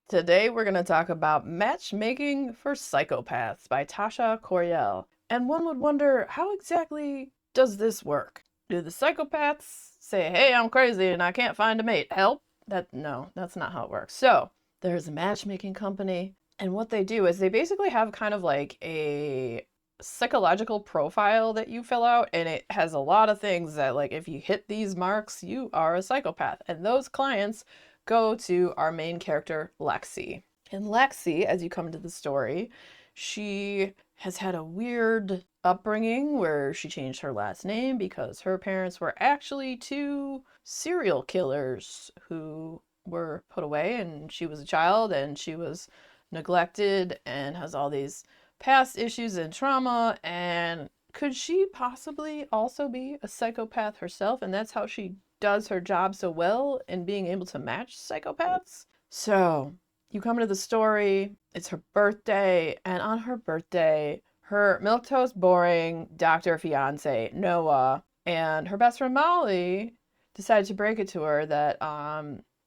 Today we're going to talk about Matchmaking for Psychopaths by Tasha Coryell. And one would wonder, how exactly does this work? Do the psychopaths say, hey, I'm crazy and I can't find a mate, help? No, that's not how it works. So, there's a matchmaking company, and what they do is they basically have kind of like a psychological profile that you fill out, and it has a lot of things that, like, if you hit these marks, you are a psychopath. And those clients go to our main character, Lexi. And Lexi, as you come to the story, she has had a weird upbringing where she changed her last name because her parents were actually two serial killers who were put away, and she was a child and she was neglected and has all these past issues and trauma. And could she possibly also be a psychopath herself? And that's how she does her job so well in being able to match psychopaths. So you come to the story, it's her birthday, and on her birthday, her milquetoast boring doctor fiance, Noah, and her best friend Molly decided to break it to her that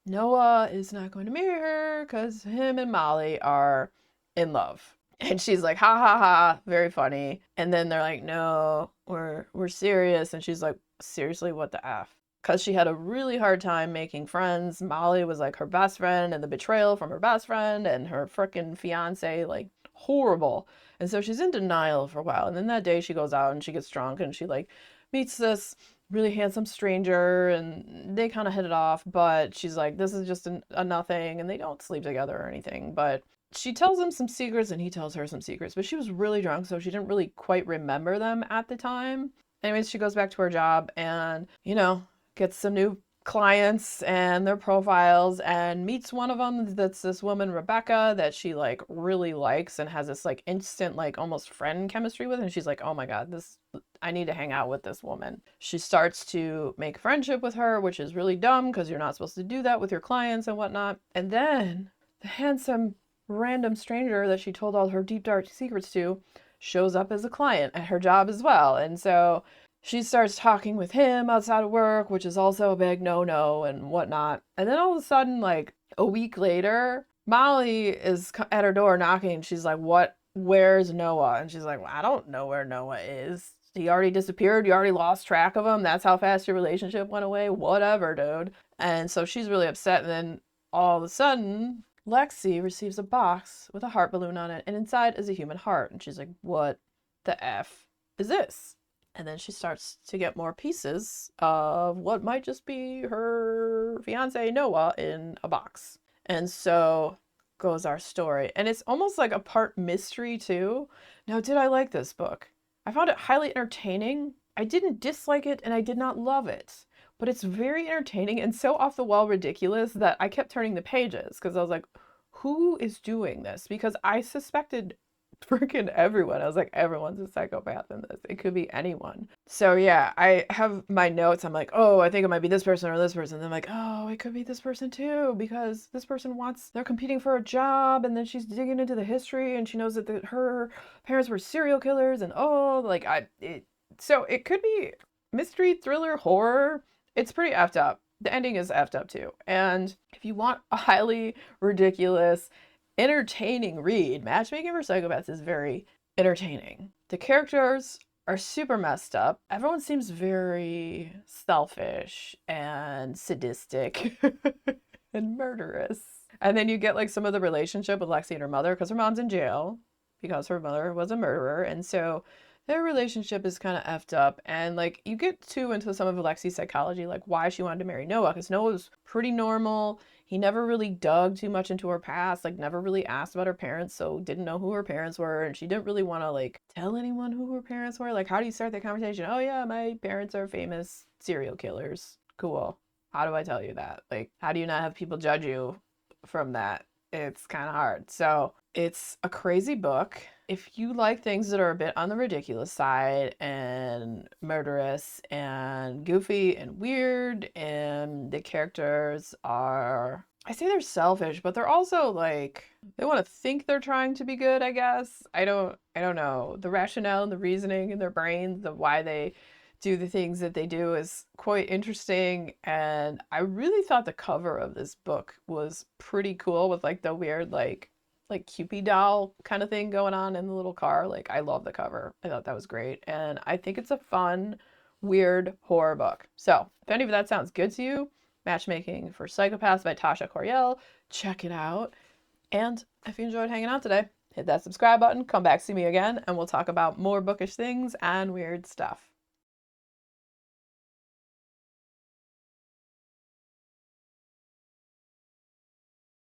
Noah is not going to marry her because him and Molly are in love. And she's like, ha ha ha, very funny. And then they're like, no, we're serious. And she's like, seriously, what the F? Because she had a really hard time making friends. Molly was like her best friend, and the betrayal from her best friend and her frickin' fiance, like, horrible. And so she's in denial for a while. And then that day she goes out and she gets drunk and she, like, meets this really handsome stranger, and they kind of hit it off. But she's like, this is just a nothing. And they don't sleep together or anything. But she tells him some secrets and he tells her some secrets. But she was really drunk, so she didn't really quite remember them at the time. Anyways, she goes back to her job and, gets some new clients and their profiles and meets one of them that's this woman, Rebecca, that she, like, really likes and has this, like, instant, like, almost friend chemistry with. And she's like, oh my God, I need to hang out with this woman. She starts to make friendship with her, which is really dumb because you're not supposed to do that with your clients and whatnot. And then the handsome random stranger that she told all her deep dark secrets to shows up as a client at her job as well. And so she starts talking with him outside of work, which is also a big no-no and whatnot. And then all of a sudden, like a week later, Molly is at her door knocking. And she's like, where's Noah? And she's like, well, I don't know where Noah is. He already disappeared. You already lost track of him. That's how fast your relationship went away. Whatever, dude. And so she's really upset. And then all of a sudden, Lexi receives a box with a heart balloon on it. And inside is a human heart. And she's like, what the F is this? And then she starts to get more pieces of what might just be her fiance Noah in a box. And so goes our story. And it's almost like a part mystery too. Now, did I like this book? I found it highly entertaining. I didn't dislike it and I did not love it. But it's very entertaining and so off the wall ridiculous that I kept turning the pages because I was like, who is doing this? Because I suspected freaking everyone. I was like, everyone's a psychopath in this. It could be anyone. So yeah, I have my notes. I'm like, oh, I think it might be this person or this person. And then I'm like, oh, it could be this person too, because this person they're competing for a job, and then she's digging into the history and she knows that her parents were serial killers, and so it could be mystery, thriller, horror. It's pretty effed up. The ending is effed up too. And if you want a highly ridiculous, entertaining read, Matchmaking for Psychopaths is very entertaining. The characters are super messed up. Everyone seems very selfish and sadistic and murderous. And then you get, like, some of the relationship with Lexi and her mother, because her mom's in jail because her mother was a murderer. And so their relationship is kind of effed up. And, like, you get too into some of Lexi's psychology, like why she wanted to marry Noah, because Noah was pretty normal. He never really dug too much into her past, like never really asked about her parents, so didn't know who her parents were, and she didn't really want to, like, tell anyone who her parents were. Like, how do you start that conversation? Oh yeah, my parents are famous serial killers. Cool. How do I tell you that? Like, how do you not have people judge you from that? It's kind of hard. So it's a crazy book. If you like things that are a bit on the ridiculous side and murderous and goofy and weird, and the characters are, I say they're selfish, but they're also, like, they want to think they're trying to be good, I guess. I don't know. The rationale and the reasoning in their brains of why they do the things that they do is quite interesting. And I really thought the cover of this book was pretty cool with like the weird like Cupid doll kind of thing going on in the little car. Like I love the cover. I thought that was great. And I think it's a fun, weird horror book. So if any of that sounds good to you, Matchmaking for Psychopaths by Tasha Coryell, check it out. And if you enjoyed hanging out today, hit that subscribe button, come back, see me again, and we'll talk about more bookish things and weird stuff.